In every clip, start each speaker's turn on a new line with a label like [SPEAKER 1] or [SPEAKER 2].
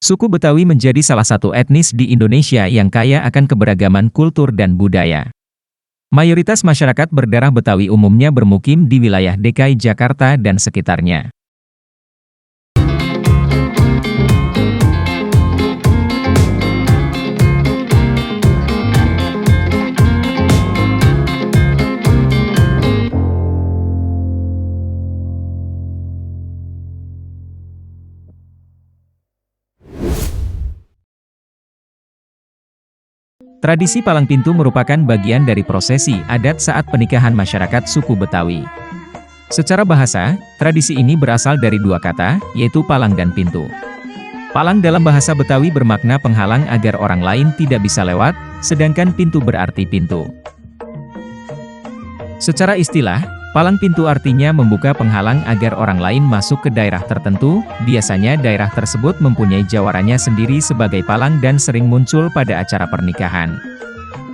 [SPEAKER 1] Suku Betawi menjadi salah satu etnis di Indonesia yang kaya akan keberagaman kultur dan budaya. Mayoritas masyarakat berdarah Betawi umumnya bermukim di wilayah DKI Jakarta dan sekitarnya. Tradisi palang pintu merupakan bagian dari prosesi adat saat pernikahan masyarakat suku Betawi. Secara bahasa, tradisi ini berasal dari dua kata, yaitu palang dan pintu. Palang dalam bahasa Betawi bermakna penghalang agar orang lain tidak bisa lewat, sedangkan pintu berarti pintu. Secara istilah, palang pintu artinya membuka penghalang agar orang lain masuk ke daerah tertentu, biasanya daerah tersebut mempunyai jawarannya sendiri sebagai palang dan sering muncul pada acara pernikahan.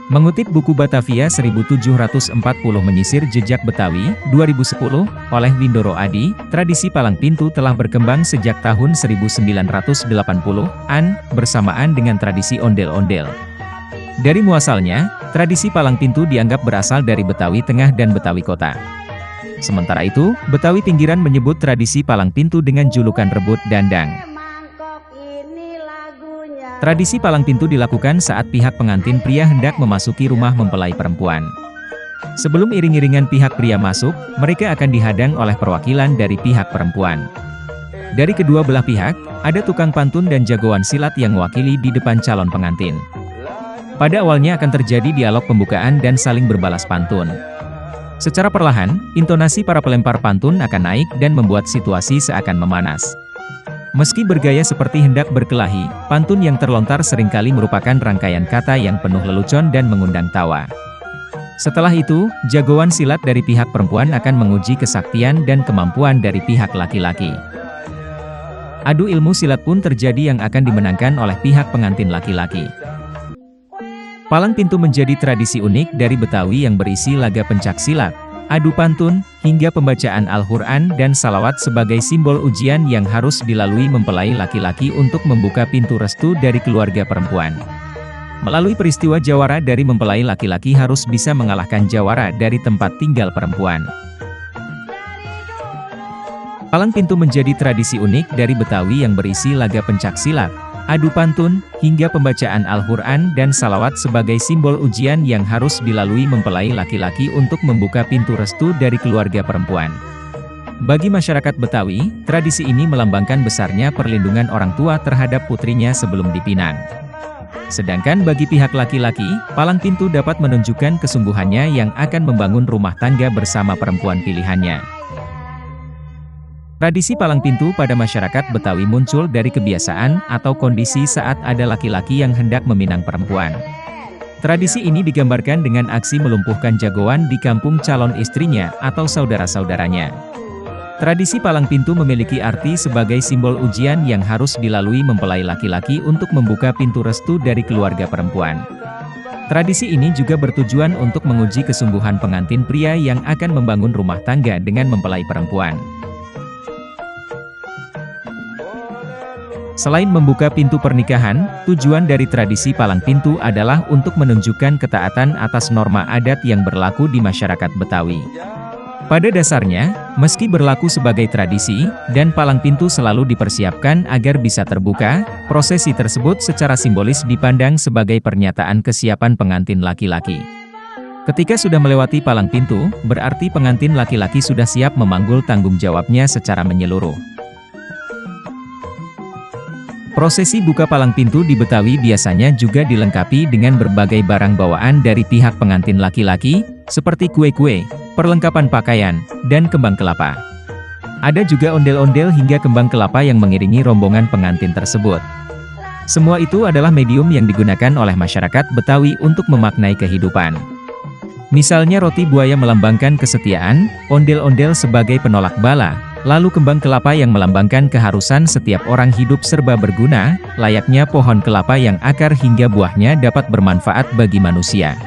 [SPEAKER 1] Mengutip buku Batavia 1740 Menyisir Jejak Betawi, 2010, oleh Windoro Adi, tradisi palang pintu telah berkembang sejak tahun 1980-an, bersamaan dengan tradisi ondel-ondel. Dari muasalnya, tradisi palang pintu dianggap berasal dari Betawi Tengah dan Betawi Kota. Sementara itu, Betawi Pinggiran menyebut tradisi palang pintu dengan julukan rebut dandang. Tradisi palang pintu dilakukan saat pihak pengantin pria hendak memasuki rumah mempelai perempuan. Sebelum iring-iringan pihak pria masuk, mereka akan dihadang oleh perwakilan dari pihak perempuan. Dari kedua belah pihak, ada tukang pantun dan jagoan silat yang mewakili di depan calon pengantin. Pada awalnya akan terjadi dialog pembukaan dan saling berbalas pantun. Secara perlahan, intonasi para pelempar pantun akan naik dan membuat situasi seakan memanas. Meski bergaya seperti hendak berkelahi, pantun yang terlontar seringkali merupakan rangkaian kata yang penuh lelucon dan mengundang tawa. Setelah itu, jagoan silat dari pihak perempuan akan menguji kesaktian dan kemampuan dari pihak laki-laki. Adu ilmu silat pun terjadi yang akan dimenangkan oleh pihak pengantin laki-laki. Palang pintu menjadi tradisi unik dari Betawi yang berisi laga pencak silat, adu pantun, hingga pembacaan Al-Quran dan salawat sebagai simbol ujian yang harus dilalui mempelai laki-laki untuk membuka pintu restu dari keluarga perempuan. Melalui peristiwa jawara dari mempelai laki-laki harus bisa mengalahkan jawara dari tempat tinggal perempuan. Palang pintu menjadi tradisi unik dari Betawi yang berisi laga pencak silat, adu pantun, hingga pembacaan Al-Quran dan salawat sebagai simbol ujian yang harus dilalui mempelai laki-laki untuk membuka pintu restu dari keluarga perempuan. Bagi masyarakat Betawi, tradisi ini melambangkan besarnya perlindungan orang tua terhadap putrinya sebelum dipinang. Sedangkan bagi pihak laki-laki, palang pintu dapat menunjukkan kesungguhannya yang akan membangun rumah tangga bersama perempuan pilihannya. Tradisi palang pintu pada masyarakat Betawi muncul dari kebiasaan atau kondisi saat ada laki-laki yang hendak meminang perempuan. Tradisi ini digambarkan dengan aksi melumpuhkan jagoan di kampung calon istrinya atau saudara-saudaranya. Tradisi palang pintu memiliki arti sebagai simbol ujian yang harus dilalui mempelai laki-laki untuk membuka pintu restu dari keluarga perempuan. Tradisi ini juga bertujuan untuk menguji kesungguhan pengantin pria yang akan membangun rumah tangga dengan mempelai perempuan. Selain membuka pintu pernikahan, tujuan dari tradisi palang pintu adalah untuk menunjukkan ketaatan atas norma adat yang berlaku di masyarakat Betawi. Pada dasarnya, meski berlaku sebagai tradisi, dan palang pintu selalu dipersiapkan agar bisa terbuka, prosesi tersebut secara simbolis dipandang sebagai pernyataan kesiapan pengantin laki-laki. Ketika sudah melewati palang pintu, berarti pengantin laki-laki sudah siap memanggul tanggung jawabnya secara menyeluruh. Prosesi buka palang pintu di Betawi biasanya juga dilengkapi dengan berbagai barang bawaan dari pihak pengantin laki-laki, seperti kue-kue, perlengkapan pakaian, dan kembang kelapa. Ada juga ondel-ondel hingga kembang kelapa yang mengiringi rombongan pengantin tersebut. Semua itu adalah medium yang digunakan oleh masyarakat Betawi untuk memaknai kehidupan. Misalnya roti buaya melambangkan kesetiaan, ondel-ondel sebagai penolak bala, lalu kembang kelapa yang melambangkan keharusan setiap orang hidup serba berguna, layaknya pohon kelapa yang akar hingga buahnya dapat bermanfaat bagi manusia.